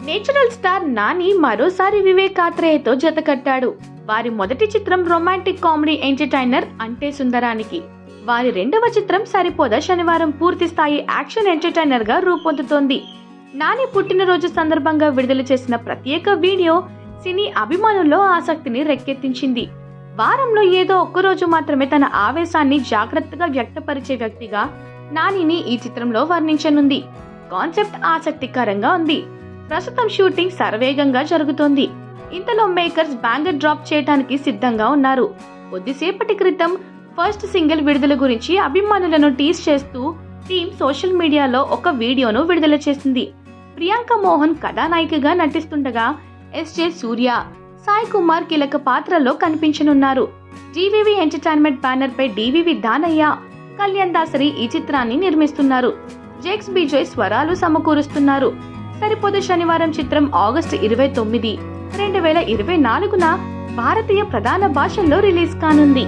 Natural star Nani మరోసారి వివేక్ ఆత్రేయతో జతకట్టాడు. వారి మొదటి చిత్రం రొమాంటిక్ కామెడీ ఎంటర్టైనర్ అంటే సుందరానికి. వారి రెండవ చిత్రం సరిపోదా శనివారం పూర్తి స్థాయి యాక్షన్ ఎంటర్టైనర్ గా రూపొందుతోంది. నాని పుట్టినరోజు సందర్భంగా విడుదల చేసిన ప్రత్యేక వీడియో సినీ అభిమానుల్లో ఆసక్తిని రేకెత్తించింది. వారంలో ఏదో ఒక్కరోజు మాత్రమే తన ఆవేశాన్ని జాగ్రత్తగా వ్యక్తపరిచే వ్యక్తిగా నానిని ఈ చిత్రంలో వర్ణించనుంది. కాన్సెప్ట్ ఆసక్తికరంగా ఉంది. ప్రస్తుతం షూటింగ్ శరవేగంగా జరుగుతోంది. ఇంతలో మేకర్స్ బ్యాంగర్ డ్రాప్ చేయడానికి సిద్ధంగా ఉన్నారు. కొద్దిసేపటి క్రితం ఫస్ట్ సింగిల్ విడుదల గురించి అభిమానులను టీజ్ చేస్తూ టీమ్ సోషల్ మీడియాలో ఒక వీడియోను విడుదల చేసింది. ప్రియాంక మోహన్ కథానాయికగా నటిస్తుండగా ఎస్జే సూర్య, సాయి కుమార్ కీలక పాత్రలో కనిపించనున్నారు. జీవీవీ ఎంటర్టైన్మెంట్ బ్యానర్ పై డివివి దానయ్య, కళ్యాణ్ దాసరి ఈ చిత్రాన్ని నిర్మిస్తున్నారు. జెక్స్ బిజోయ్ స్వరాలు సమకూరుస్తున్నారు. సరిపోదు శనివారం చిత్రం ఆగస్టు 29, 2024న భారతీయ ప్రధాన భాషల్లో రిలీజ్ కానుంది.